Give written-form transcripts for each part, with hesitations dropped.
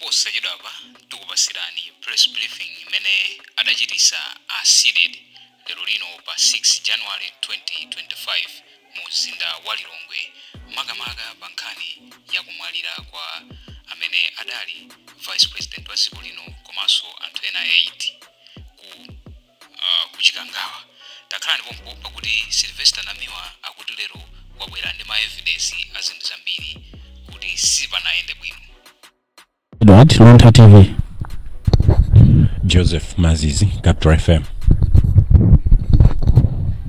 posachedwapa tikupasirani press briefing imene adachitisa a seeded lero lino pa 6 January 2025 mu mzinda wa Lilongwe makamaka pa nkhani yakumwalira kwa amene adali vice president wa dziko lino komanso anthu ena 8 ku Chikangawa. Takhalani pompo pakuti Sylvester Namiwa akuti lero wabwera ndi ma evidence azinthu zambiri kuti sipanaende bwino. Edward Lonta TV. Joseph Mazizi, Capital FM.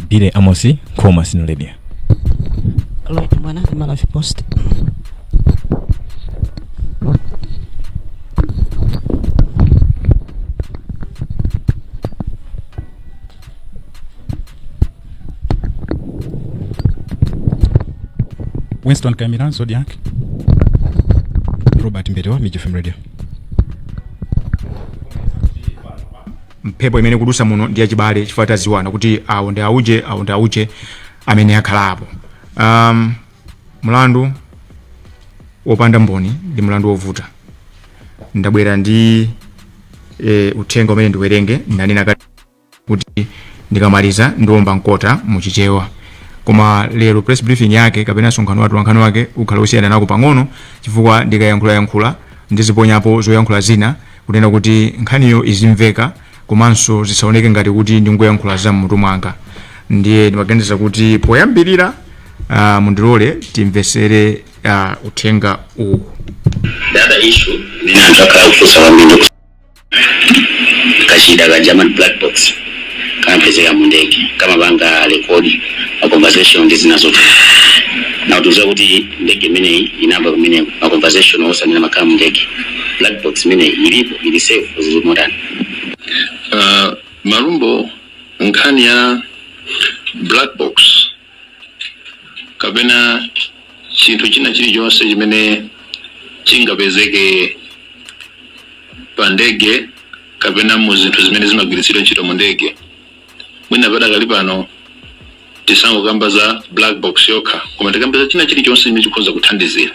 Bile Amosi, Koma Sinuledia. Lloyd Mwana, The Malawi Post. Winston Kamiran, Zodiac. Robert Mbedewa, Miji FM Radio. Mphepo imene kudusa muno ndi achibale chifukwa ziwana kuti awo ndi auje amene akhalapo. Mlandu wopanda mboni ndi mlandu wovuta. Ndabwera ndi uthenga umene ndiwerenge ndanena kuti ndikamaliza ndiomba nkota muchichewa. Koma lero press briefing yake kapena sonkhano wake ukhala usiyana nako pang'ono chifukwa ndikayankhula ndiziponyapo zoyankhula zina kunena kuti nkhaniyo izimveka komanso zisaoneke ngati kuti ndingoyankhula za mmutu mwanga. Ndiye ndimaganiza kuti poyambirira mundilole timvesere uthenga uwu. The other issue ninataka kufusa wamini kashida ka German black box kampeze ya mundege kama banga rekodi a conversation zinazote na tuzo kuti ndege mine inamba mine a conversation osa mina makamu ndege black box mine ilipo ili safe uzimodani. Marumbo nkani ya black box kabena chintu china chili chonse chimene chingapezeke pa ndege kapena mu zinthu zimene zimagwiritsidwa ntchito mu ndege mwina padakali pano tisango kamba za black box yokha koma tikambeza china chili chonse chimene chikhoza kuthandizira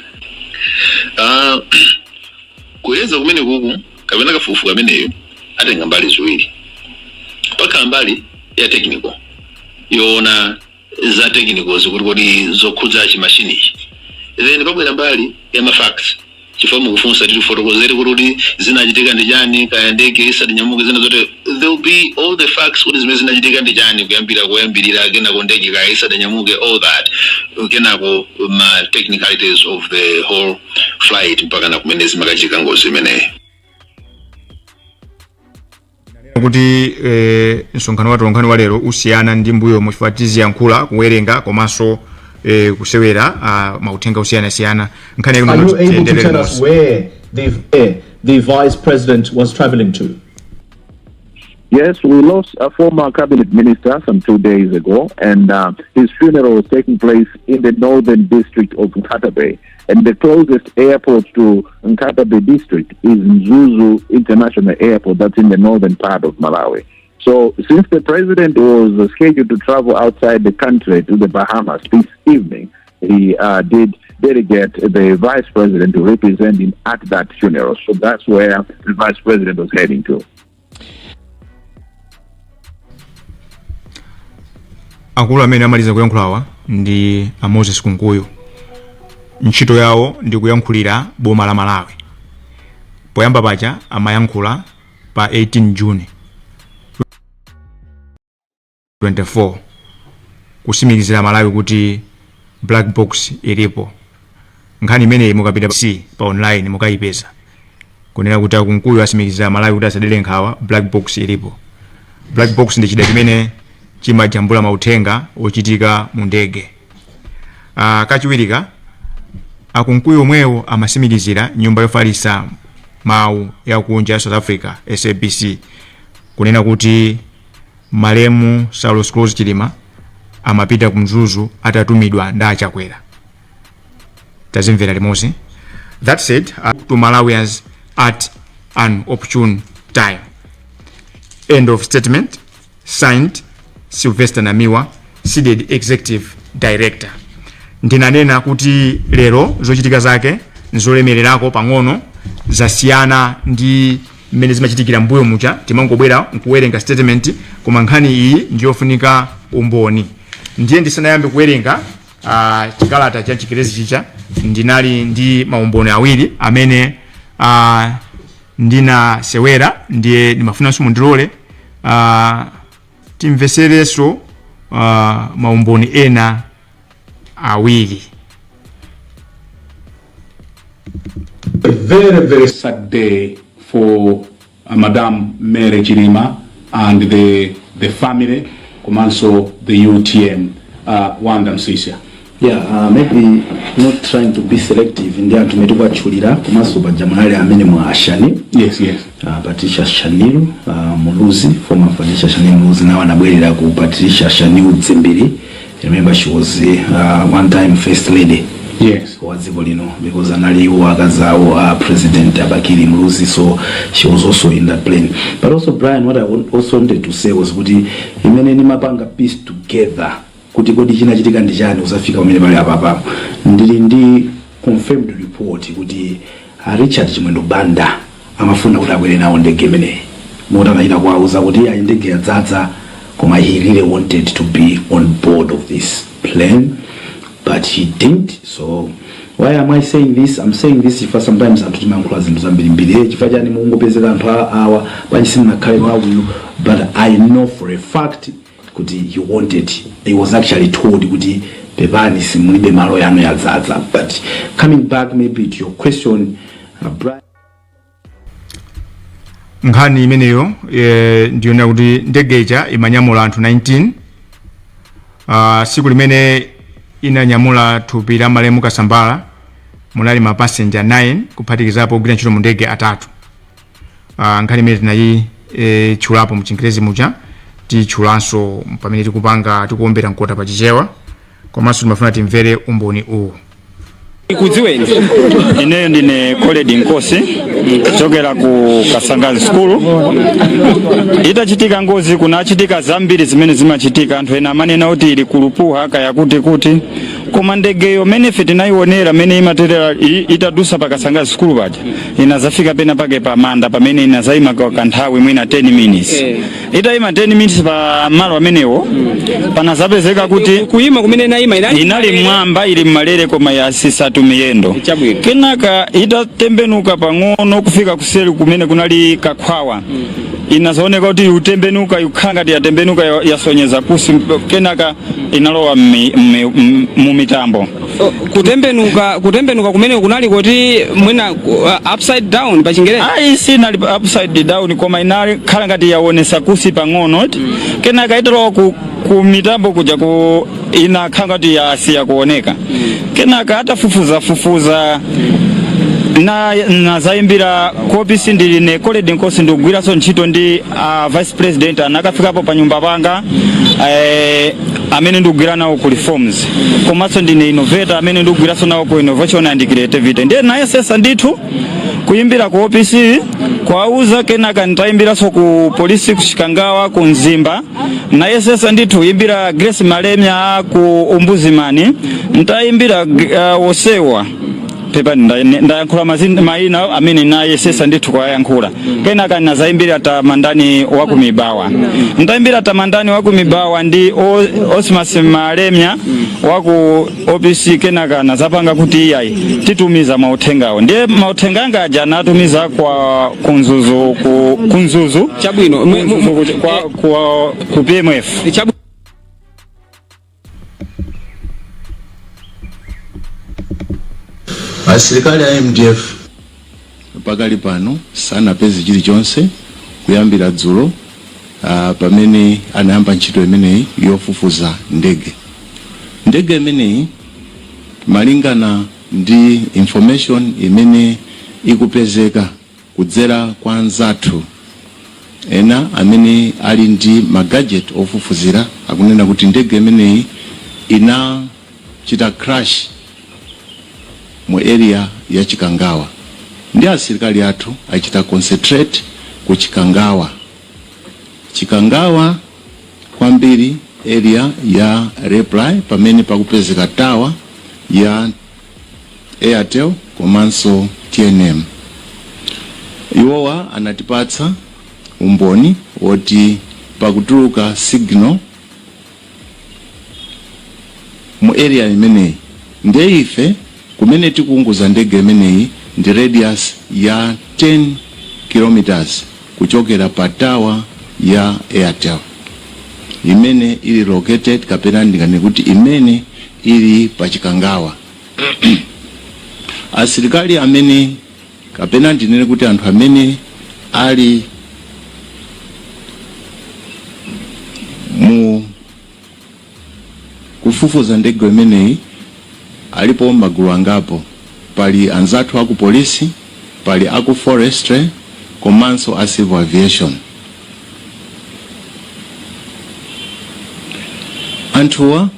kuyeza kumene kuku kapena kafukufuku kameneyo atenga mbali ziwiri. Paka mbali ya technical yona za technical zikuti zokhudza chimashini then pabwera mbali ya mafacts chifamu kufunsa tili fotokozere kuti zinachitika ndi chani kaya ndege isadinyamuke zina zote there will be all the facts kuti zimene zinachitika ndi chani kuyambirira kenako ndege kaya isadinyamuke all that kenako ma technicalities of the whole flight mpaka na kumene zimakachika ngozi imeneyi. Kuti nsonkhano wa lero usiyana ndi mbuyo mufatizi yankhula kuwerenga komanso kusewera mauthenga usiyana nkhani Are you able to tell us where the vice president was traveling to? Yes, we lost a former cabinet minister some 2 days ago, and his funeral was taking place in the northern district of Nkatabe. And the closest airport to Nkatabe district is Mzuzu International Airport, that's in the northern part of Malawi. So since the president was scheduled to travel outside the country to the Bahamas this evening, he did delegate the vice president to represent him at that funeral. So that's where the vice president was heading to. Akulu amene amaliza kuyankhulawa ndi Moses Kunkuyu. Ntchito yawo ndi kuyankhulira boma la Malawi. Poyamba paja amayankhula pa 18 June 24 kusimikizira Malawi kuti black box ilipo. Nkhani imene mukapita pa online mukayipeza. Kunena kuti Kunkuyu asimikizira Malawi kuti asadere nkhawa black box ilipo. Black box ndi chida chimene chimajambula mauthenga ochitika mu ndege. Kachiwirika Kunkuyu omwewo amasimikizira nyumba yofalitsa mawu ya kunja South Africa SABC kunena kuti malemu Saulos Close Chilima amapita ku Mzuzu atatumidwa ndi achakwera. Tazimvera limodzi. That said, to Malawians at an opportune time. End of statement. Signed Sylvester Namiwa, seeded executive director. Ndinanena kuti lero zochitika zake nzolemererako pang'ono zasiyana ndi mmene zimachitikira mbuyo mucha timangobwera nkuwerenga statement koma nkhani iyi ndiyofunika umboni. Ndiye ndisanayambe kuwerenga chikalata cha chikilezi chicha ndinali ndi maumboni awiri amene ndinasewera, ndiye ndimafunanso mundilole timvesereso maumboni ena awiri. A very, very sad day for Madam Mary Chirima and the family, Komanso, the UTM, Wanda Msisia. Yeah, maybe not trying to be selective in the antumetoka chulira Komanso bajamanali amene mwa Ashani. Yes, yes. Patricia Shaniru, Muluzi, former Patricia Shaniru Muluzi, now anabwelera ku Patricia Shaniru Zembiri. Remember she was one time first lady. Yes. Because anali wakazawo President Abakiri Muluzi, so she was also in that plane. But also Brian, what I also wanted to say was kuti imene ni mapanga piece together kuti kodi china chitika ndijani usafika umene pale apa ndili ndi confirmed report kuti Richard Chimwendo Banda amafuna kuti akwere nawo ndege imene mota anaita kwauza kuti ndege yadzadza koma he really wanted to be on board of this plane, but he didn't. So why am I saying this? I'm saying this if sometimes atutimangula zinthu zambiri chifukwa chani mungopezeka anthu awa pansi nakhale kwawo, but I know for a fact kuti he wanted, he was actually told kuti pepani simulibe malo yanu yadzadza. But coming back maybe to your question, Brian, nkhani imeneyo ndiona kuti ndege ija imanyamula anthu 19. Siku limene inanyamula thupi la Malemu Kasambala munali mapassenger 9 kuphatikizapo kugwira ntchito mu ndege atatu. Nkhani imene tinayi chulapo mu Chingerezi muja tichulanso pamene tikuombera mkota pa chichewa, komanso timafuna timvere umboni uwu. Ikudziweni ineyo ndine Koledi Nkosi kuchokera ku Kasangazi School. Itachitika ngozi kunachitika zambiri zimene zimachitika, anthu ena amanena kuti ili kulupuha kaya kuti koma ndegeyo mene feti naionera mene imaterera itadusa pa Kasangazi School paja inazafika pena pake pa manda pamene inazayima kwa kanthawi mwina 10 minutes. Itaima 10 minutes pa malo amenewo panazapezeka kuti kuima kumene inali mwamba ili mmalere koma ya sisatu miyendo. Kenaka itatembenuka pang'ono kufika kuseri kumene kunali kakhwawa. Inazooneka kuti utembenuka yukhanga yatembenuka yasonyeza kusi, kenaka inalowa mu mitambo. Kutembenuka kumene kunali kuti mwina upside down pa Chingereza. Sinali upside down koma inali khala ngati yaonesa kusi pang'ono. Kenaka italowa ku mitambo kuja ku inakhala ngati yasiya kuoneka. Kenaka atafufuza na zaimbira kopisi ndili ne Koledi Nkosi ndikugwira so ntchito ndi vice president anakafikapo pa nyumba panga amene ndikugwira nawo ku reforms, komanso ndine innovator amene ndikugwira so nawo ku innovation and creativity. Ndiye naye sesa ndithu kuimbira ku ofisi kwauza, kenaka nitaimbira so ku polisi kushikangawa ku Nzimba, naye sesa ndithu imbira Grace Malemya ku Umbuzimani, nitaimbira wosewa pepa ndayankhula maina amene naye sesa ndithu kwayankhula. Kenaka nazaimbira Tamandani wa kumibawa, ndaimbira Tamandani wa kumibawa ndi Osmas Malemya wa ku OPC. Kenaka nazapanga kuti iyayi titumiza mauthengawo, ndiye mauthenga aja natumiza kwa kunzuzu chabwino ku PMF. Serikali ya MDF pakali pano sanapeze chilichonse kuyambira dzulo pamene anayamba ntchito imeneyi yofufuza ndege imeneyi malingana ndi information imene ikupezeka kudzera kwa anzathu ena amene ali ndi magadget ofufuzira akunena kuti ndege imeneyi inachita crash mu area ya Chikangawa. Ndi asilikali athu achita concentrate ku Chikangawa kwambiri area ya Reply pamene pakupezeka tower ya Airtel komanso TNM. iwowa anatipatsa umboni woti pakutuluka signal mu area imeneyi ndiye ife kumene tikuunguza ndege imeneyi ndi radius ya 10 kilometers kuchokera pa tower ya Airtel imene ili located kapena ndingane kuti imene ili pa Chikangawa. Asilikali amene kapena ndinene kuti anthu amene ali mu kufufuza ndege imeneyi alipo magulu angapo. Pali anzathu aku polisi, pali aku forestry, komanso a civil aviation. Anthuwa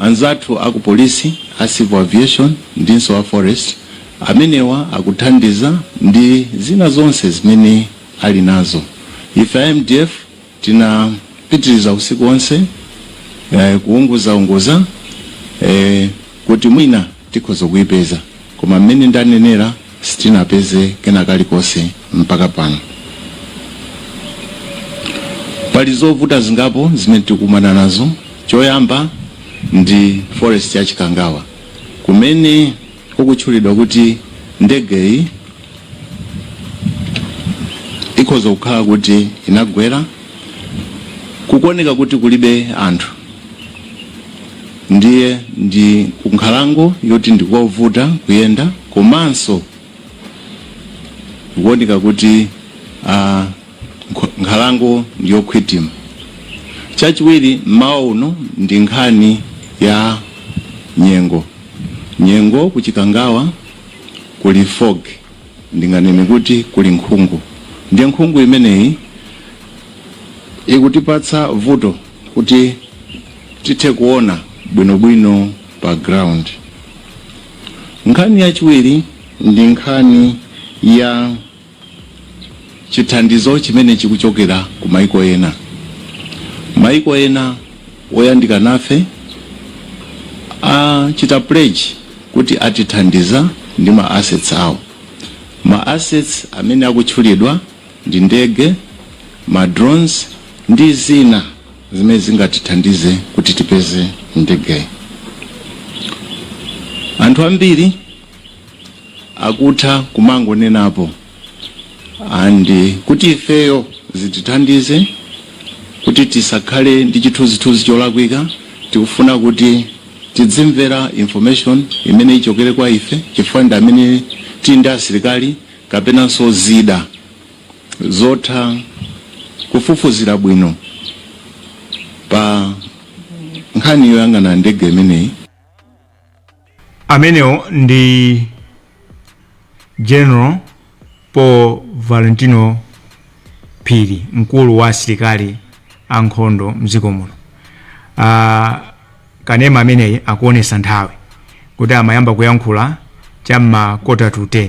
anzathu aku polisi, a civil aviation ndinso a forest amenewa akuthandiza ndi zina zonse zimene ali nazo. Ife MDF tinapitiriza usiku wonse kuunguza kuti mwina tikhoza kuipeza, koma mmene ndanenera sitinapeze kena kalikonse mpaka pano. Pali zovuta zingapo zimene tikumana nazo. Choyamba ndi forest ya Chikangawa kumene kukutchulidwa kuti ndegeyi ikhoza kukhala kuti inagwera, kukoneka kuti kulibe anthu, ndiye ndi kunkhalango yoti ndikovuta kuyenda, komanso kuoneka kuti nkhalango ndiyokhwitima. Chachiwiri mmawa uno ndi nkhani ya nyengo ku Chikangawa kuli fog, ndinganene kuti kuli nkhungu. Ndiye nkhungu imeneyi ikutipatsa vuto kuti tithe kuona bwinobwino pa ground. Nkhani yachiwiri ndi nkhani ya chithandizo chimene chikuchokera ku maiko ena. Maiko ena oyandika nafe chita pledge kuti atithandiza ndi ma assets awo. Ma assets amene akutchulidwa ndi ndege, ma drones ndi zina zimene zingatithandize kuti tipeze ndege. Anthu ambiri akutha kumangonenapo andi kuti ifeyo zitithandize kuti tisakhale ndi chithunzithunzi cholakwika. Tikufuna kuti tidzimvera information imene ichokere kwa ife, chifukwa ndi amene tili ndi asilikali kapenanso zida zotha kufufuzira bwino pa nkhani yoyang'ana ndege imeneyi. Amenewo ndi General Paul Valentino Phiri, mkulu wa asilikali ankhondo mdziko muno. Kanema ameneyi akuonesa nthawi kuti amayamba kuyankhula chamma 9:45.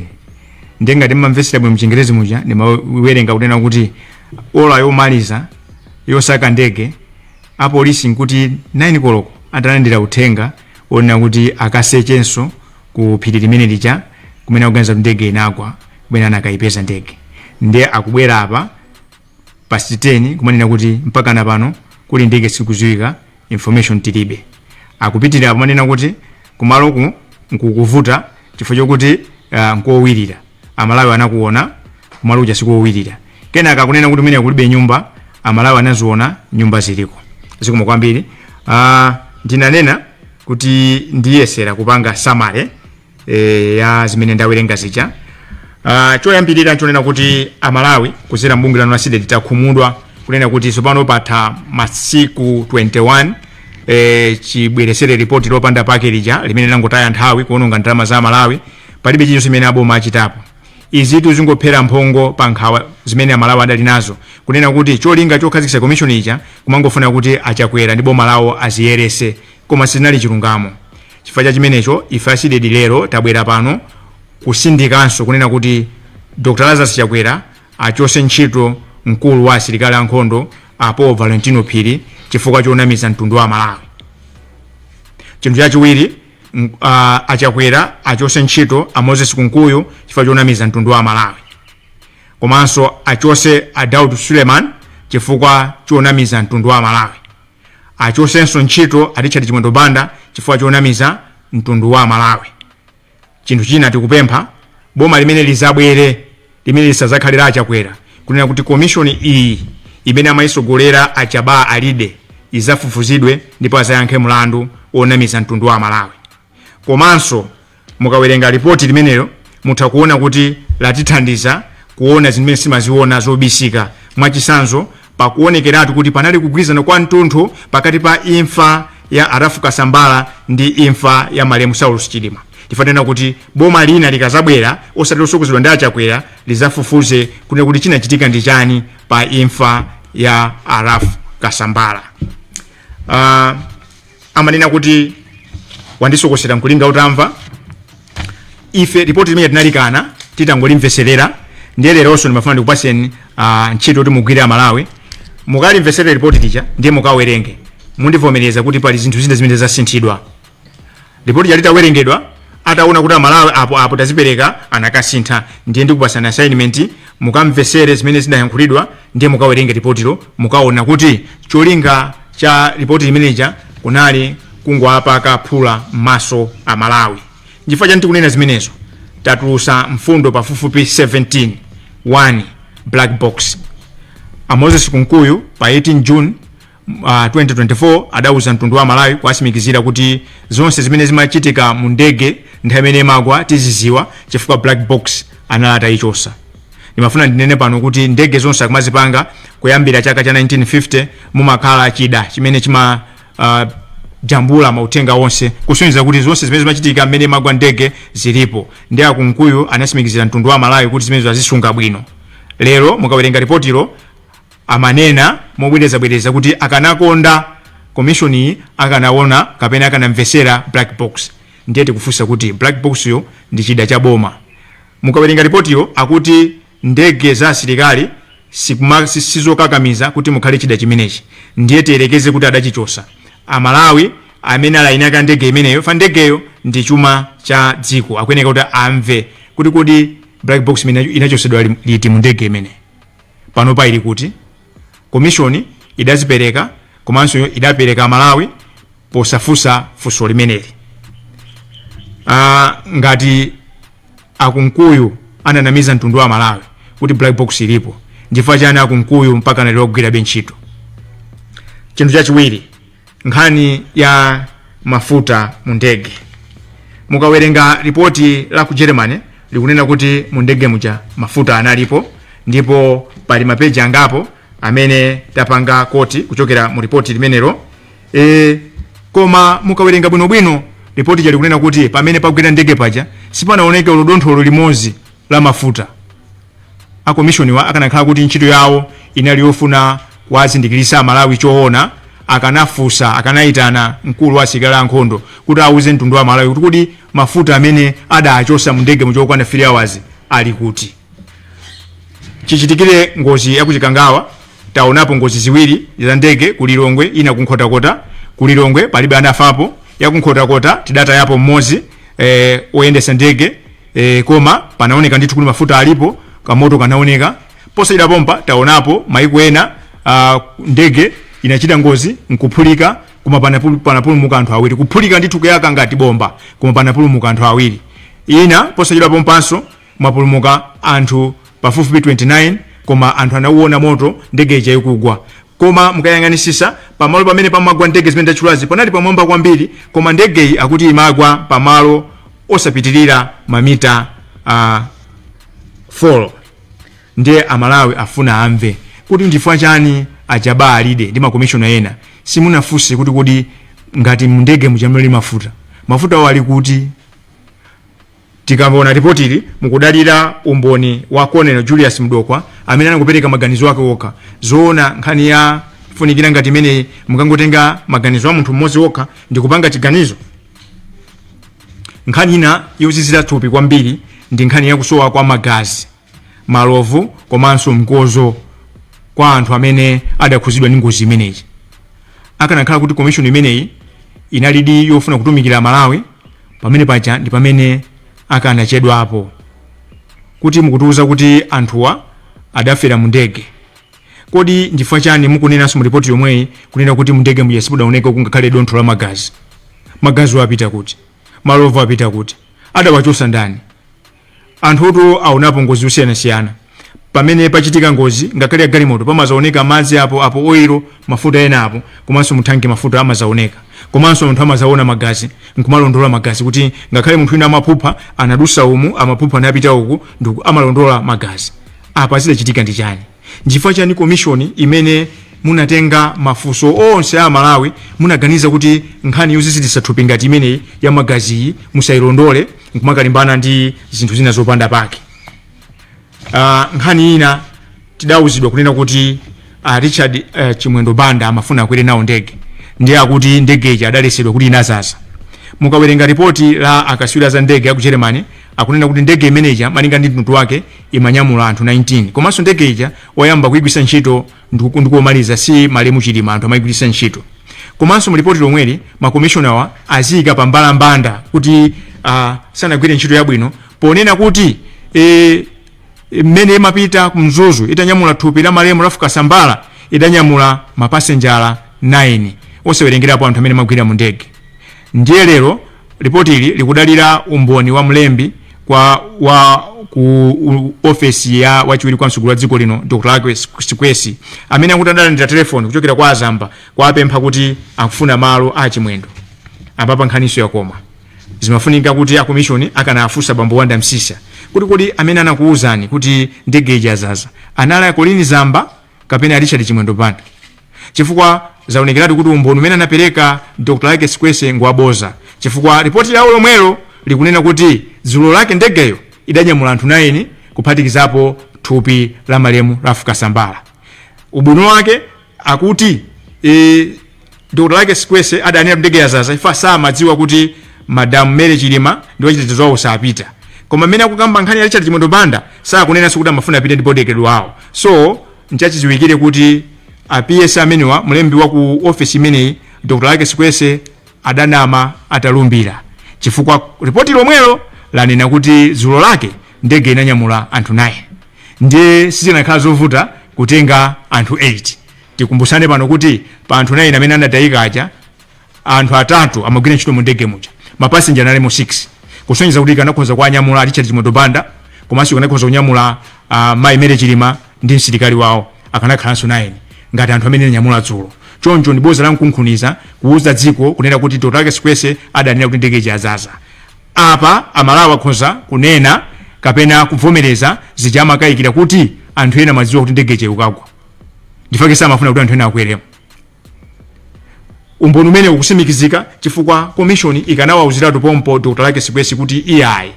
Ndiye ngati mmamvesera bwino mchingerezi muja ndimawerenga kunena kuti ola yomaliza yosaka ndege apolisi nkuti 9 koloko atalandira uthenga onena kuti akasechenso ku phiri limene lija kumene akuganiza kuti ndege inagwa kumene anakayipeza ndege. Ndiye akubwera apa past 10 kumanena kuti mpaka na pano kuli ndege sikuziwika, information tilibe. Akupitirira kumanena kuti kumaloku nkukuvuta chifukwa chokuti nkowirira amalawi anakuona kumalo kuja sikowirira. Kenaka akunena kuti mene kulibe nyumba, amalawi anaziona nyumba ziliko. Zikomo kwambiri. Ndinanena kuti ndiyesera kupanga samale ya zimene ndawerenga zija. Choyambirira nchonena kuti amalawi kuzera mbungwe lanu la SIDED takhumudwa kunena kuti sopano patha masiku 21 chibweresere report lopanda pake lija limene langotaya nthawi kuononga ndalama za Malawi, palibe chinthu chimene aboma achitapo. Izitu zingophera mphongo pa nkhawa zimene amalawi adali nazo, kunena kuti cholinga chokhazikitsa commission ija kumangofuna kuti achakwera ndi boma lawo aziyerese, koma sinali chilungamo. Chifukwa cha chimenecho ife SIDED lero tabwera pano kusindikanso kunena kuti Dr. Lazarus Chakwera achose ntchito mkulu wa asilikali ankhondo Paul Valentino Phiri chifukwa chonamiza mtundu wa Malawi. Chinthu chachiwiri Achakwera achose ntchito a Moses Kunkuyu chifukwa chonamiza mtundu wa Malawi. komanso achose a Daud Suleiman chifukwa chonamiza mtundu wa Malawi, achosenso ntchito a Richard Chimwendo Banda chifukwa chonamiza mtundu wa Malawi. Chinthu china tikupempha boma limene lizabwere limene lisazakhalira achakwera kunena kuti komishoni iyi imene amayisogolera Achaba Alide izafufuzidwe ndipo azayankhe mlandu onamiza mtundu wa Malawi. Komanso mukawerenga ripoti limenelo mutha kuona kuti latithandiza kuona zimene simaziona zobisika, mwachisanzo pakuonekeratu kuti panali kugwirizana kwa mtunthu pakati pa imfa ya Arafu Kasambala ndi imfa ya Malemu Saulus Chilima. Tifanena kuti boma lina likazabwera osati losokozedwa ndi achakwera lizafufuze kunena kuti chinachitika ndi chani pa imfa ya Arafu Kasambala. Amanena kuti wandisokosera mkulinga utamva. Ife ripoti limene tinalikana titangolimveserera ndiye leronso ndimafuna ndikupaseni ntchito kuti mugwire Malawi mukalimveserera ripoti lija ndiye mukawerenge mundivomereza kuti pali zinthu zina zimene zasinthidwa. Ripoti yalitawerengedwa ataona kuti Malawi apo tazipereka anakasintha, ndiye ndikupasani assignment mukamvesere zimene zinayankhulidwa ndiye mukawerenge ripotilo mukaona kuti cholinga cha ripoti limeneja kunali kungwapaka phula m'maso a Malawi. Chifukwa chani tikunena zimenezo, tatulusa mfundo pafupifupi 17 1 black box. Moses Kunkuyu pa 18 June 2024 adauza mtundu wa Malawi kwasimikizira kuti zonse zimene zimachitika mu ndege nthawi imene magwa tiziziwa chifukwa black box analata ichosa. Nimafuna ndinene pano kuti ndege zonse akumazipanga kuyambira chaka cha 1950 mumakhala chida chimene chima jambula mautenga wonse kusonyeza kuti zonse zimene zimachitika mmene magwa ndege zilipo. Ndi Kunkuyu anasimikizira mtundu wa Malawi kuti zimene zazisunga bwino. Lero mukawerenga ripotilo amanena mobwereza kuti akanakonda komishoni akanaona kapena akanamvesera black box. Ndiye tikufunsa kuti black box yo ndi chida cha boma. Mukawerenga ripotilo akuti ndege za asilikali sizokakamiza kuti mukhale chida chimenechi. Ndiye tiyerekeze kuti adachichosa. Amalawi amene alayinaka ndege imeneyo fa ndegeyo ndi chuma cha dziko akuyeneka kuti amve kuti black box inachosedwa liti mu ndege imene. Pano pa ili kuti komishoni idazipereka komanso idapereka Malawi posafusa funso limeneli. Ngati Akunkuyu ananamiza mtundu wa Malawi kuti black box ilipo, ndifukwa chani Akunkuyu mpaka nalero kugwira benchito. Chinthu chachiwiri nkhani ya mafuta mu ndege. Mukawerenga ripoti la ku Germany likunena kuti mu ndege muja mafuta analipo, ndipo pali mapeji angapo amene tapanga koti kuchokera mu ripoti limenelo. Koma mukawerenga bwinobwino ripoti jali kunena kuti pamene pagwira ndege paja sipanaoneke ulodontholo limodzi la mafuta. Akomishoni wa akanakhala kuti ntchito yawo inali yofuna kuwazindikirisa Malawi choona, akanafusa akanaitana mkulu wa asilikali ankhondo kuti auze mtundu wa Malawi kuti mafuta amene adachosa mu ndege muchokwana 3 hours ali kuti. Chichitikire ngozi ya kuchikangawa taonapo ngozi ziwiri za ndege ku Lilongwe, ina kunkhotakota. Ku Lilongwe palibe anafapo, ya kunkhotakota tidata yapo mmozi oyendesa ndege koma panaoneka ndithu kuti mafuta alipo, kamoto kanaoneka. Posayida pompa taonapo maiko ena ndege inachita ngozi nkuphulika koma panapulumuka anthu awiri. Kuphulika ndithu kuyaka ngati bomba koma panapulumuka anthu awiri. Ina posayida pompanso mapulumuka anthu pafupifupi 29 koma anthu anauona moto ndege ija ikugwa. Koma mukayang'anisisa pamalo pamene pamagwa ndege zimene ndachulazi panali pamwamba kwambiri, koma ndege iyi akuti imagwa pamalo osapitirira mamita 4. Ndiye Amalawi afuna amve kuti ndifua chani Achaba Alide ndi makomishona ena simunafunse kuti ngati ndege mujamuli mafuta wali kuti. Tikamona ripoti ili mukudalira umboni wa Colonel Julius Mdokwa amene anakupereka maganizo yake okha. Zoona nkhani ya funikira ngati imene mukangotenga maganizo ya munthu mmodzi okha ndi kupanga chiganizo. Nkhani ina yozizira thupi kwambiri ndi nkhani ya kusowa kwa magazi, malovu komanso mkozo kwa anthu amene adakhuzidwa ndi ngozi imeneyi. Akanakhala kuti komishoni imeneyi inalidi yofuna kutumikira Malawi, pamene paja ndi pamene akanachedwapo. Kuti mukutiuza kuti anthuwa adafera mu ndege. Kodi ndifukwa chani mukunenanso mu ripoti yomweyi kunena kuti mu ndege muja simudaoneka kungakhale dontho la magazi? Magazi wapita kuti? Malovu apita kuti? Adawachosa ndani? Anthu oto aonapo ngozi zosiyanasiyana. Pamene pachitika ngozi ngakhale galimoto pamazaoneka madzi apo oil, mafuta ena apo, komanso muthanki mafuta amazaoneka. Komanso anthu amazaona magazi, nkumalondola magazi kuti ngakhale munthu ina amaphupha anadusa umu, amaphupha anapita uku, ndiku amalondola magazi. Apa zidachitika ndi chani? Ndifukwa chani komishoni imene munatenga mafunso onse a Malawi munaganiza kuti nkhani yozizitisa thupi ngati imeneyi ya magazi musayilondole nkumakalimbana ndi zinthu zina zopanda pake? Nkhani ina tidawuzidwa kunena kuti Richard Chimwendo Banda amafuna akwere nawo ndege, ndiye akuti ndege ija adalesedwa kuti inazaza. Mukawerenga ripoti la akaswiri za ndege ya ku Germany akunena kuti ndege imeneja malinga ndi mtundu wake imanyamula anthu 19, komanso ndege ija oyamba kuyigwisa ntchito ndikomaliza si Malemu Chilima, anthu amayigwisa ntchito. Komanso mu ripoti lomweli makomishonawa aziyika pambala mbanda kuti sanagwire ntchito yabwino ponena kuti mmene imapita kumzuzu itanyamula thupi la Malemu Lafuka Sambala idanyamula mapasenjala 9 osawerengerapo anthu amene magwira mu ndege. Ndiye lero ripoti ili likudalira umboni wa mlembi ku ofesi ya wachiwiri kwa msukulu wa dziko lino Dr. Lake Sikwesi amene akutandala ndi telefoni kuchokera kwa Azamba kwa apempha kuti akufuna malo a Chimwendo. Apapa nkhaniso yakoma zimafunika kuti akomishoni akanafunsa bambo Wanda Msisa kuti kodi amene anakuuzani kuti ndege ija zaza anali akolini Zamba kapena Richard Chimwendo Banda, chifukwa zaonekeratu kuti umboni umene anapereka Dr. Lake Sikwesi ngwaboza, chifukwa ripoti yawo lomwelo likunena kuti dzulo lake ndegeyo idanyamula anthu 9 kuphatikizapo thupi la Malemu Lafuka Sambala. Ubwino wake akuti Dr. Lake Sikwesi adanira ndege yazaza ifa samadziwa kuti Madam Mary Chilima ndiwo chitetezo wawo sapita, koma mmene akukamba nkhani ya Richard Chimwendo Banda sakunena kuti amafuna apite ndipo dekedwe wawo. So nchachiziwikire kuti PS amenewa mlembi wa ku office imeneyi Dr. Lake Sikwesi adanama atalumbira, chifukwa ripoti lomwelo lanena kuti dzulo lake ndege inanyamula anthu 9 ndiye sizinakhala zovuta kutenga anthu 8. Tikumbusane pano kuti pa anthu 9 amene anatayika aja anthu 3 amagwira ntchito mu ndege muja, mapasenja analemo 6, kusonyeza kuti kanakhoza kuanyamula Richard Chimwendo Banda komanso kanakhoza kunyamula Mai Mary Chilima ndi msilikali wawo akanakhalanso 9 ngati anthu amene anyamula dzulo. Choncho ndi boza la mkunkhuniza kuuza dziko kunena kuti Dr. Lake Sikwesi adanena kuti ndege ija azaza. Apa amalawa akhoza kunena kapena kuvomereza zijama kayikira kuti anthu ena madziwa kuti ndege ija ikagwa, ndifake samafuna kuti anthu ena akweremo. Umboni umene ukusimikizika chifukwa komishoni ikanawauziratu pompo Dr. Lake Sikwesi kuti iyayi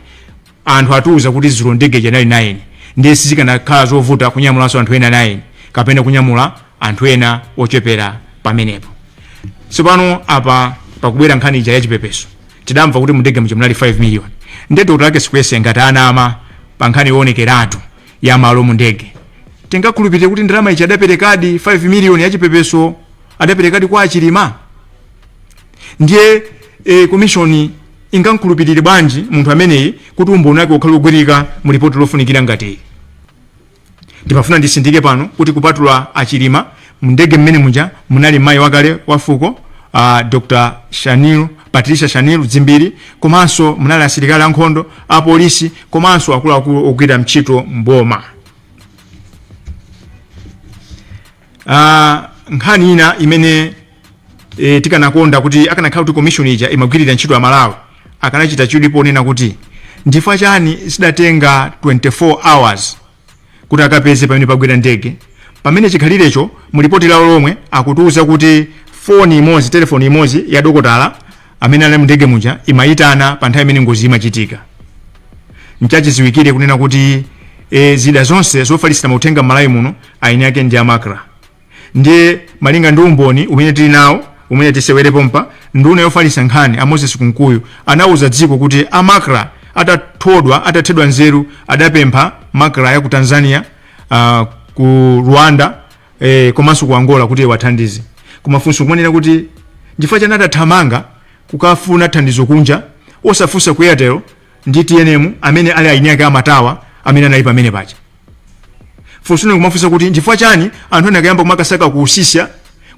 anthu atuuza kuti dzulo ndege ija inali 9 ndiye sizikanakhala zovuta kunyamulanso anthu ena 9 kapena kunyamula anthu ena ochepera pamenepo. Tsopano apa pakubwera nkhani ija ya chipepeso tidamva kuti mu ndege muja munali 5 million. Ndiye Dr. Lake Sikwesi ngati anama pa nkhani yoonekeratu ya malo mu ndege tingakhulupirire kuti ndalama ija adaperekadi 5 million ya chipepeso adaperekadi kwa Chilima? Ndiye komishoni ingankhulupirire bwanji munthu ameneyi kuti umboni wake ukhala kugwirika mu ripoti lofunikira ngati? Ndimafuna ndisindike pano kuti kupatula Chilima mu ndege mmene muja munali mayi wakale wa fuko Dr. Patricia Shanilu Dzimbiri, komanso munali asilikali ankhondo a polisi komanso akuluakulu ogwira ntchito mboma. Nkhani ina imene tikanakonda kuti akanakhala kuti komishoni ija imagwirira ntchito ya Malawi akanachita chilipo nena kuti ndifukwa chani sidatenga 24 hours kuti akapeze pamene pagwira ndege, pamene chikhalirecho mu ripoti lawo lomwe akutuuza kuti telefoni imodzi ya dokotala amene ali mu ndege muja imayitana pa nthawi imene ngozi imachitika. Nchachiziwikire kunena kuti zida zonse zofalitsa mauthenga Malawi muno aini yake ndi amakra. Ndiye malinga ndi umboni umene tili nawo umene tisewerepo mpa nduna yofalitsa nkhani a Moses Kunkuyu anauza dziko kuti amakra atathedwa nzeru adapempha makra ya ku Tanzania ku Rwanda komanso ku Angola kuti wathandize. Kumafunso kumanena kuti ndifukwa chani atathamanga kukafuna thandizo kunja osafunsa ku Airtel ndi TNM amene ali aini yake amatawa amene anali pamene paja. funso kumafunsa kuti chifukwa chani anthu anakayamba kumakasaka kuusisya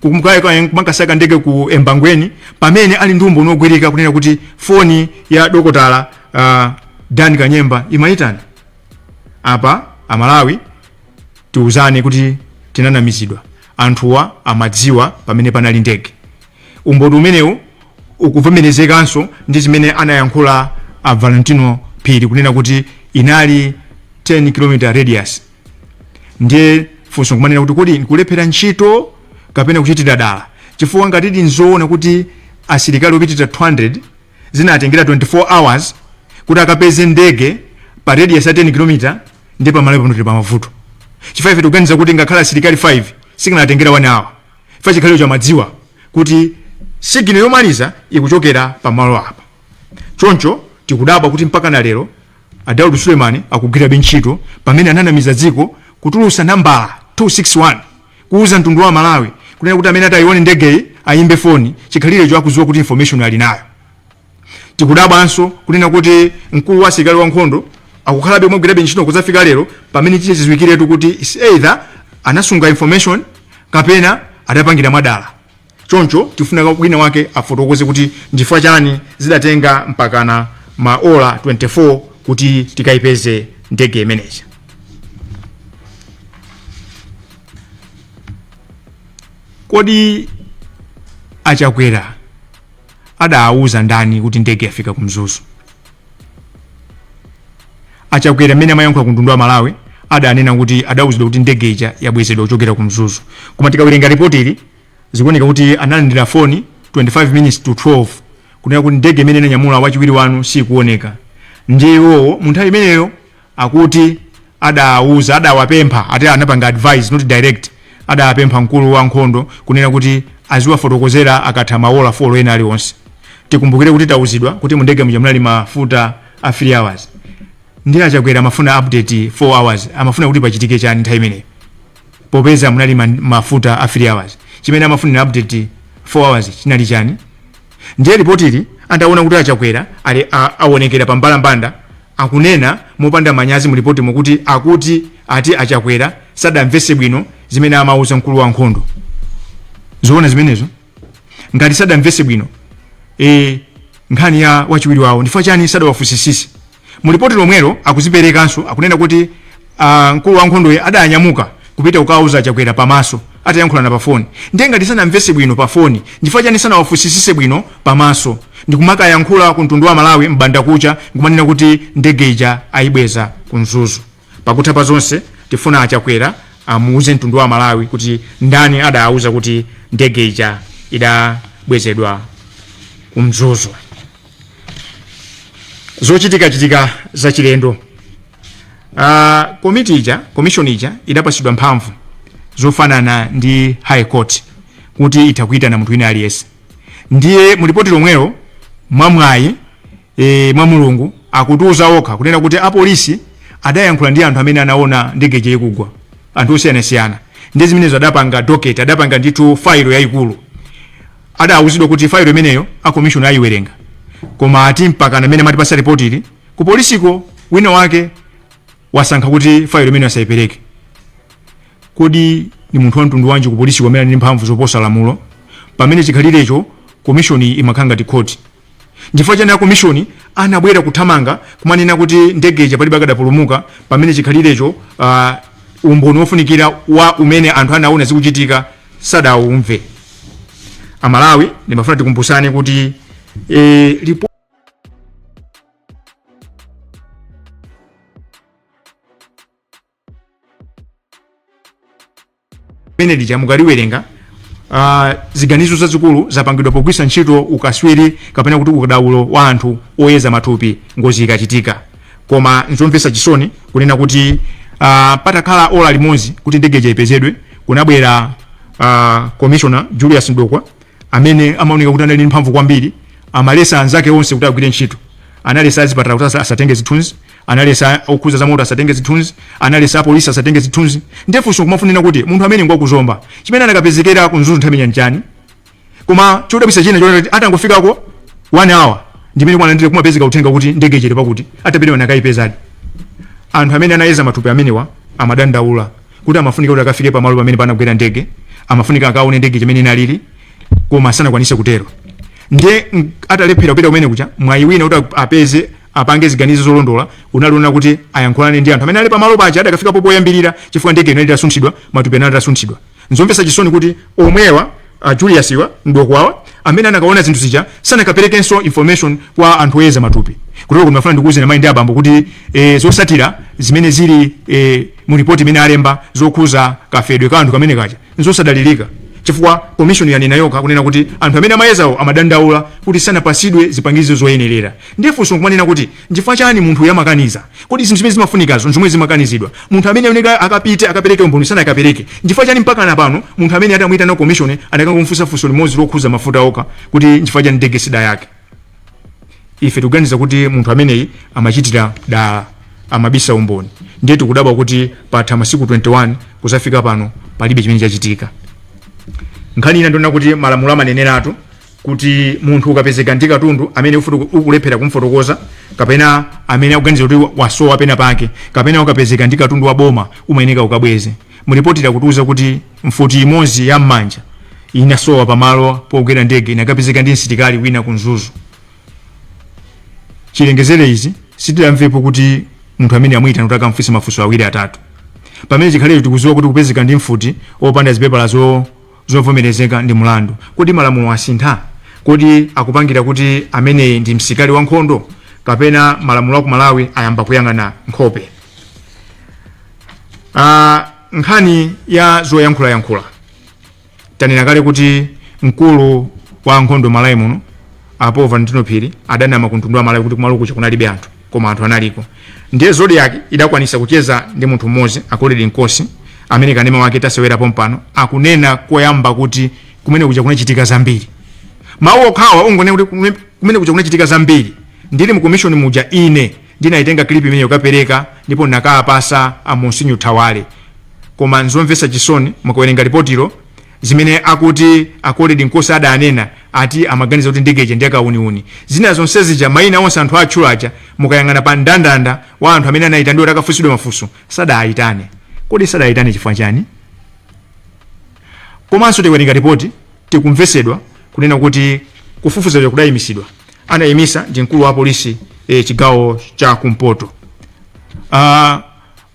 kumakasaka ndege ku Embangweni pamene ali ndi umboni ogwirika kunena kuti foni ya dokotala Dan Kanyemba imaitana. Apa Amalawi tiuzane kuti tinanamizidwa, anthuwa amadziwa pamene panali ndege. Umboni umenewu ukuvomenezekanso ndi zimene anayankhula a Valentino Phiri kunena kuti inali 10 km radius. Ndiye funso kumanena kuti kodi nkulephera ntchito kapena kuchitira dala, chifukwa ngati nzoona kuti asilikali opitira 200 zinatengera 24 hours kuti akapeze ndege pa radius ya 10 km ndi pamalawi pano tili pamavuto. Chifukwa ife tikuganiza kuti ngakhala asilikali 5 sikanatengera 1 hour. Chifukwa chikhaliro chamadziwa kuti sigino yomaliza ikuchokera pamalo apa. Choncho tikudabwa kuti mpaka na lero Daud Suleiman akugwira ntchito pamene ananamiza dziko kutulusa nambala 261 kuuza mtundu wa Malawi kunena kuti amene atayione ndege ayimbe foni, chikhaliro cho akudziwa kuti information ali nayo. Tikudabwanso kunena kuti mkulu wa asilikali wa nkhondo akukhalabe mogwirabe ntchito kuzafika lero pamene chiziwikiretu kuti either anasunga information kapena adapangira madala. Choncho tifuna wina wake afotokoze kuti ndifua chani zidatenga mpakana maola 24 kuti tikayipeze ndege imeneyi. Kodi Achakwera adauza ndani kuti ndege yafika kumzuzu? Achakwera amene amayankhula ku mtundu wa Malawi adanena kuti adauzidwa kuti ndege ija yabwezedwa kuchokera kumzuzu. Koma tikawerenga ripoti ili zikuoneka kuti analandira foni 25 minutes to 12 kunena kuti ndege imene inanyamula wachiwiri wanu sikuoneka. Ndiwo munthawi imeneyo akuti adawapempha ati anapanga advice not direct, adawapempha mkulu wa nkhondo kunena kuti aziwafotokozera akatha maola 4 ena aliwonse. Tikumbukire kuti tauzidwa kuti mundege mujamulali mafuta a 3 hours. Ndi Achakwera amafuna update 4 hours, amafuna kuti pachitike chani nthawi imeneyo popeza munali mafuta a 3 hours. Chimene amafunira update 4 hours chinali chani? Ndiye ripoti ili antaona kuti Achakwera aonekera pambalambanda akunena mopanda manyazi mu ripoti mokuti ati Achakwera sadamvese bwino zimene amauza mkulu wa nkhondo. Zoona zimenezo ngati sadamvese bwino nkhani ya wachiwiri wawo ndifua chani sadawafusisisi. Mu ripoti lomwelo akuziperekanso akunena kuti mkulu wa nkhondo adanyamuka kupita ukauza Achakwera pamaso atayankhulana pa foni. Ndiye ngati sanamvese bwino pa foni ndifua chani sanawafusisise bwino pamaso ndikumaka yankhula ku mtundu wa Malawi mbanda kucha ngumanena kuti ndege ija ayibweza kumzuzu. Pakutha pa zonse tifuna Achakwera amuuze mtundu wa Malawi kuti ndani adauza kuti ndege ija idabwezedwa kumzuzu. Zochitika za chilendo. Commission ija idapasidwa mphamvu zofanana ndi High Court kuti itakuitana munthu wina aliyense. Ndiye mu ripoti lomwelo mwamwayi mwa Mulungu akutuza okha kunena kuti apolisi adayankhula ndi anthu amene anaona ndege ija ikugwa, anthu osiyanasiyana. Ndi zimenezo adapanga docket, adapanga ndithu file yayikulu. Adauzidwa kuti file imeneyo a commission ayiwerenga. Koma ati mpaka amene matipasa ripoti ili ku polisiko wina wake wasankha kuti file imeneyo asayipereke. Kodi ni munthu wa mtundu wanji ku polisiko amene ali mphamvu zoposa lamulo pamene chikhalirecho commission imakhanga ti court? Ndifua chani ya commission anabwera kuthamanga kumanena kuti ndege ija palibe akadapulumuka pamene chikhalirecho umboni wofunikira wa umene anthu anaona zikuchitika sadaumve. Amalawi ndimafuna tikumbusane kuti mene lija mukaliwerenga ziganizo zazikulu zapangidwa pogwisa ntchito ukaswiri kapena kuti ukadaulo wa anthu oyeza matupi ngozi ikachitika. Koma nzomvesa chisoni kunena kuti patakhala ola limodzi kuti ndege ija ipezedwe kunabwera commissioner Julius Ndokwa amene amaoneka kuti anali mphamvu kwambiri, amalesa anzake onse kuti agwire ntchito. Analesa azipatala kuti asatenge zithunzi, analesa okhuza za moto asatenge zithunzi, analesa polisi asatenge zithunzi. Ndefunso kumafunira kuti munthu amene ngokuzomba chimene anakapezekera ku Mzuzu nthawi nyanjani. Koma chodabwisa china choti atangofikako 1 hour ndimene kwanandire kumapezeka uthenga kuti ndege ije pakuti atapedwa nakayipezadi. Anthu amene anayeza matupi amenewa amadandaula kuti amafunika kuti akafike pamalo pamene panagwera ndege, amafunika akaone ndege chimene inalili, koma sanakwanise kutero. Ndiye atalephera kupita kumene kucha, mwayi wina kuti apeze apange ziganizo zolondola, unaliona kuti ayankhulane ndi anthu amene ali pamalo paja adakafika popo yambirira chifukwa ndege inali itasunthidwa, matupi anali atasunthidwa. Nzomvetsa chisoni kuti omwewa Julius wa ndokwawa amene anakaona zinthu zija sanakaperekenso information kwa anthu eza matupi. Kutoko kumafuna ndikuuze na mind abambo kuti zosatira zimene zili mu report imene alemba zokhuza kafedwe ka anthu kamene kaja nzosadalirika. Chifukwa commission yanena yoka kunena kuti anthu amene amayezawo amadandaula kuti sanapasidwe zipangizo zoyenerera. Ndifunso kumanena kuti nchifukwa chani munthu yamakaniza kuti zinthu zimene zimafunikazo zomwe zimakanizidwa, munthu amene uneka akapite akapereke umboni sana akapereke. Nchifukwa chani mpaka na pano munthu amene atamwita na commission anakangomufunsa funso limodzi lokhuza mafuta oka kuti nchifukwa chani ndege sida yake. Ife tuganiza kuti munthu ameneyi amachitira da amabisa umboni. Ndiye tikudabwa kuti patha masiku 21 kuzafika pano palibe chimene chachitika. Nkhani ina ndona kuti malamulo amaneneratu kuti munthu ukapezeka ndi katundu amene ukulephera kumfotokoza kapena amene akuganiza kuti wasowa pena pake kapena ukapezeka ndi katundu wa boma umayeneka ukabweze. Mulipotira kutuza kuti mfuti imodzi ya mmanja inasowa pamalo pogwera ndege inakapezeka ndi msitikali wina kunzuzu. Chilengezere izi sitilamvepo kuti munthu amene amwita notaka mfisa mafunso awiri atatu. Pamene chikhalecho tikuziwa kuti kupezeka ndi mfuti opanda zipepala zovomerezeka ndi mulandu. Kodi malamulo asintha? Kodi akupangira kuti amene ndi msikali wa nkhondo kapena malamulo ku Malawi ayamba kuyang'ana nkhope? Nkhani ya zoyankhula tanena kale kuti mkulu wa nkhondo Malawi muno apo Valentino Phiri adanama kuntundwa Malawi kuti kumalo kucha kunalibe anthu koma anthu analiko. Ndiye Zodiac idakwanisa kucheza ndi munthu mmodzi akoledi Nkosi amene kanema wake tasewera pompano akunena koyamba kuti kumene kucha kunachitika zambiri. Mawu okhawa ungone kuti kumene kucha kunachitika zambiri. Ndili mu commission muja ine ndinaitenga clip imene yokapereka ndipo nakapasa a Monsinyo Thawale. Koma nzomvesa chisoni mukawerenga ripotiro zimene akuti akoledi Nkosi adanena ati amaganiza kuti ndege ndi akauniuni. Zina zonse zija maina onse anthu atchulacha mukayang'ana pa ndandanda wa anthu amene anaita ndiwo takafusidwa mafunso sadayitane. Kodi sadayitane chifukwa chani? Komanso tikuwerenga ripoti tikumvesedwa kunena kuti kufufuza kudayimisidwa anayimisa ndi mkulu wa polisi chigawo cha Kumpoto.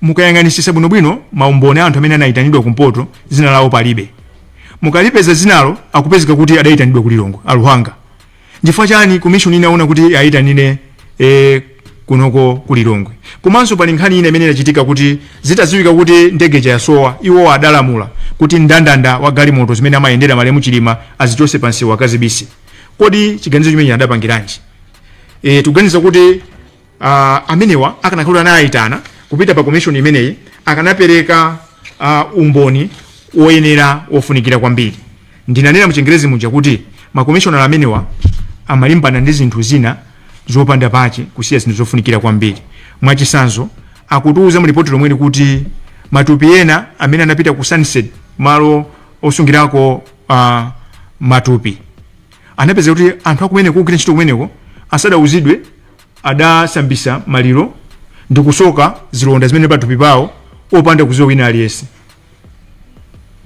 Mukayang'anisisa bwinobwino maumboni anthu amene anayitanidwa Kumpoto zina lawo palibe. Mukalipeza zinalo akupezeka kuti adayitanidwa ku Lilongwe Aluhanga. Chifukwa chani commission inaona kuti ayitanine kunoko ku Lilongwe? Komanso pali nkhani ina imene inachitika kuti zitaziwika kuti ndege yasowa iwo adalamula kuti ndandanda wa galimoto zimene amayendera malemu chilima azichose pansi wakazibisi. Kodi chiganizo chimene adapangiranji? Tuganiza kuti amenewa akanakhala anayitana kupita pa commission imeneyi akanapereka umboni oyenera ofunikira kwambiri. Ndinanena mu Chingerezi muja kuti ma commissioner amenewa amalimbana ndi zinthu zina zopanda pache kusiya zinthu zofunikira kwambiri. Mwachisanzo akutuuza mu report lomwe kuti matupi ena amene anapita ku Sunset malo osungirako matupi anapeza kuti anthu akumene kugwira ntchito kumeneko asadauzidwe adasambisa maliro ndi kusoka zilonda zimene patupi pawo opanda kuziwa wina aliyense.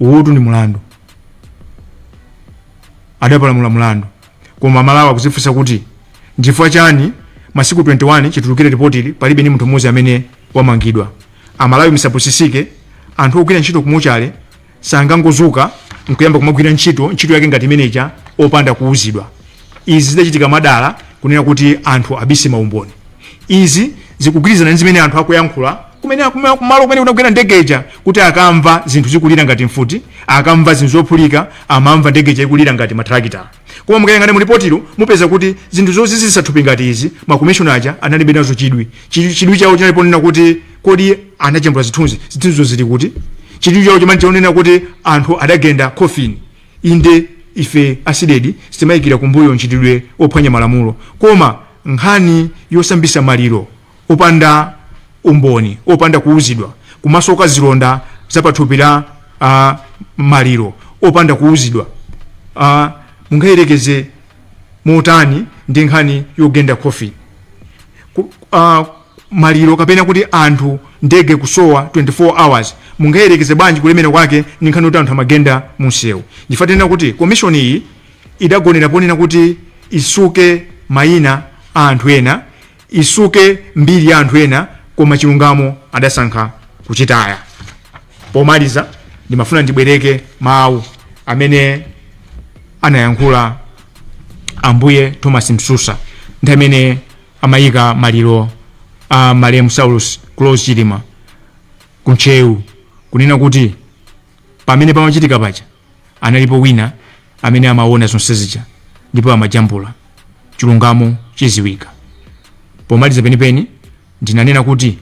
Uwotu ni mulandu. Adapalamula mulandu. Koma Malawi akuzifunsa kuti ndifukwa chani masiku 21 chitulukire report ili palibe ni munthu mmodzi amene wamangidwa. Amalawi misapusisike anthu ogwira ntchito kumuchale sangangozuka nkuyamba kumagwira ntchito yake ngati manager opanda kuuzidwa. Izi zidachitika madala kunena kuti anthu abise maumboni. Izi zikugwirizana ndi zimene anthu akuyankhula kumene kumalo kumene kunagwera ndegeja kuti akamva zinthu zikulira ngati mfuti, akamva zinthu zophulika, amamva ndegeja ikulira ngati matrakita. Koma mukayang'ana mu repotiro mupeza kuti zinthu zonse zisathupi ngati izi ma commissioner aja analibe nazo chidwi chawo chinaliponena kuti kodi anachembula zithunzi zili kuti chidwi chawo chimene chaonena kuti anthu adagenda coffin. Inde ife asidedi simayikira kumbuyo nchitidwe ophwanya malamulo. Koma nkhani yosambisa maliro opanda umboni opanda kuuzidwa kumasoka zilonda zapathupi la maliro opanda kuuzidwa mungayerekeze motani ndi nkhani yogenda coffin. Maliro kapena kuti anthu ndege kusowa 24 hours mungayerekeze bwanji kulemera kwake ni nkhani kuti anthu amagenda munsewu. Ndifatena kuti commission iyi idagonera ponena kuti isuke mayina a anthu ena, isuke mbiri ya anthu ena, koma chilungamo adasankha kuchitaya. Pomaliza ndimafuna ndibwereke mawu amene anayankhula ambuye Thomas Msusa ndi amene amayika maliro a Malemu Saulus Close Chilima kunchewu, kunena kuti pamene pamachitika pacha analipo wina amene amaona zonse zija ndipo amajambula, chilungamo chiziwika. Pomaliza penipeni ndinanena kuti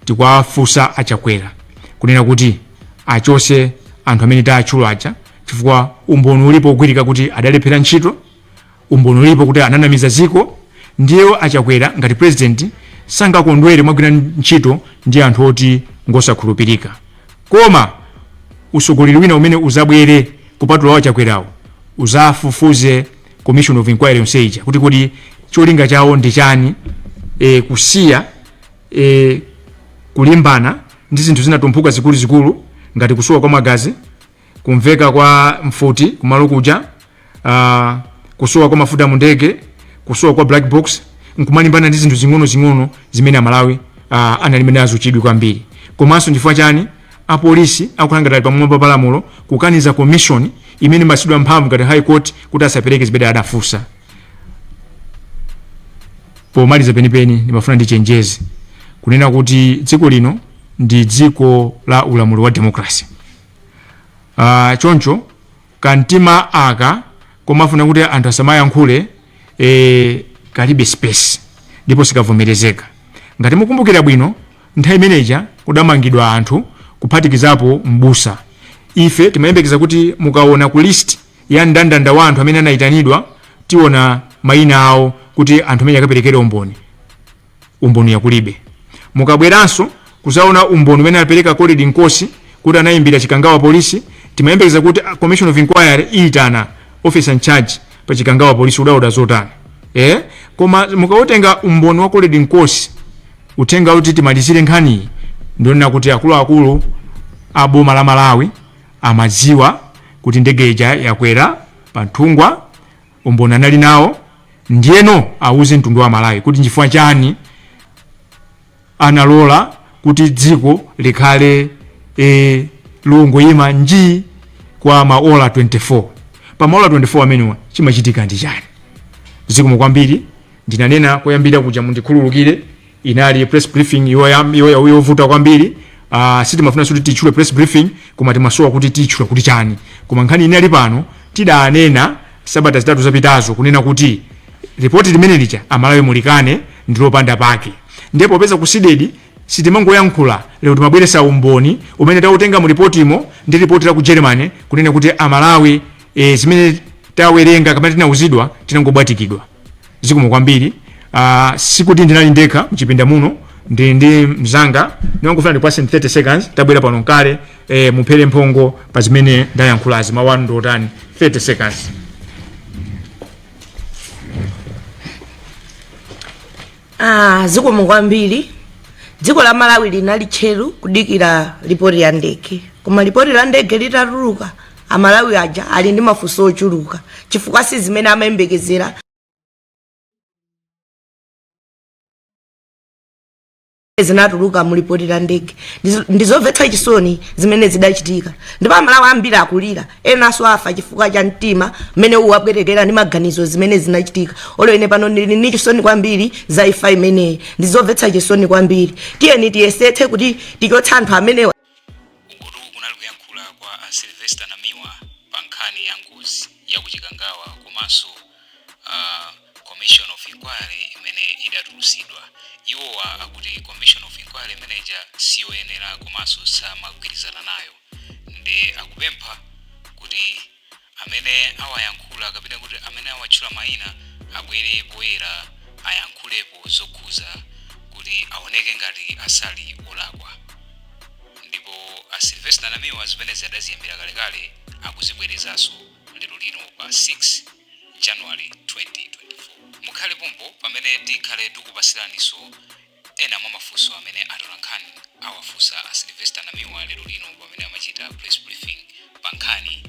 tikwafusa achakwera kunena kuti achose anthu amene taatchula aja, chifukwa umboni ulipo kugwirika kuti adalephera ntchito, umboni ulipo kuti ananamiza ziko. Ndiyo achakwera ngati president sangakondwere mwagwira ntchito ndi anthu oti ngosakhulupirika, koma usogoleri wina umene uzabwere kupatula wachakwerawo uzafufuze commission of inquiry yonseija kuti cholinga chawo ndi chani, kusiya kulimbana ndi zinthu zinatumphuka zikuluzikulu ngati kusowa kwa magazi, kumveka kwa mfuti kumalo kuja, kusowa kwa mafuta mu ndege, kusowa kwa black box, nkumalimbana ndi zinthu zing'ono zimene Amalawi analimene nazo chidwi kwambiri. Komanso ndifua chani apolisi akulangatali pamwamba palamulo kukaniza commission imene masidwa mphamvu ngati high court kuti asapereke zimene adafunsa. Pomaliza penipeni ndimafuna ndichenjeze kunena kuti dziko lino ndi dziko la ulamuliro wa democracy. Choncho kantima aka komafuna kuti anthu asamayankhule kalibe space ndipo sikavomerezeka. Ngati mukumbukira bwino nthawi imeneja kudamangidwa anthu kuphatikizapo mbusa. Ife timayembekeza kuti mukaona ku list ya ndandanda wa anthu amene anayitanidwa tiona mayina awo kuti anthu amene akaperekere umboni yakulibe. Mukabweranso kuzaona umboni umene anapereka Khalid Nkosi kuti anayimbira chikangawa polisi, timayembekeza kuti commission of inquiry iitana officer in charge pa chikangawa polisi udauda zotani. Koma mukaotenga umboni wa Khalid Nkosi utenga kuti timalizire nkhani, ndionena kuti akuluakulu a boma la Malawi amadziwa kuti ndege ija yakwera pa nthungwa, umboni anali nawo, ndiyeno auze mtundu wa Malawi kuti nchifukwa chani analola kuti dziko likhale longoyima nji kwa maola 24. Pa maola 24 amenewa chimachitika ndi chani. Zikomo kwambiri, ndinanena koyambira kuja mundikhululukire, inali press briefing yovuta kwambiri. Sitimafuna kuti tichule press briefing, koma timasowa kuti tichule kuti chani. Koma nkhani inali pano tidanena sabata zitatu zapitazo kunena kuti report limene lija Amalawi mulikane ndilopanda pake. Ndipo peza kusidedi sitimangoyankhula lero timabweresa umboni umene tautenga mu report imo ndi report la ku Germany kunena kuti Amalawi zimene tawerenga kapena tinauzidwa tinangobwatikidwa. Zikomo kwambiri. Sikuti ndinali ndekha mchipinda muno ndi mzanga ndikufuna ndipase 30 seconds tabwera pano kale muphere mphongo pa zimene ndayankhula mawu ndotani 30 seconds. Zikomo kwambiri. Dziko la Malawi linali tcheru kudikira ripoti ya ndege, koma ripoti la ndege litatuluka Amalawi aja ali ndi mafunso ochuluka chifukwa si zimene amayembekezera zinatuluka mu ripoti la ndege. Ndizomvetsa chisoni zimene zidachitika, ndipo Amalawi ambiri akulira, enanso afa chifukwa cha mtima mmene uwabwerekera ndi maganizo zimene zinachitika. Olo ine pano ndili ndi chisoni kwambiri za ifa imeneyi, ndizomvetsa chisoni kwambiri. Tiyeni tiyesethe kuti tichotse anthu amenewa. Kunali kuyankhula kwa Sylvester Namiwa pa nkhani ya ngozi ya kuchikangawa komanso commission of inquiry imene idatulusidwa. Iwowa akuti commission of inquiry manager siyoyenera komanso samagwirizana nayo, ndi akupempha kuti amene awayankhula kapena kuti amene awatchula mayina abwere poyera ayankhulepo zokhuza kuti aoneke ngati asali olakwa. Ndipo Sylvester Namiwa zimene adaziyambira kalekale akuzibwerezanso lero lino pa 6 January 2024. Mukhale pompo pamene tikhale tikupasiraniso ena mwa mafunso amene atola nkhani awafusa a Sylvester Namiwa lero lino pamene amachita press briefing pa nkhani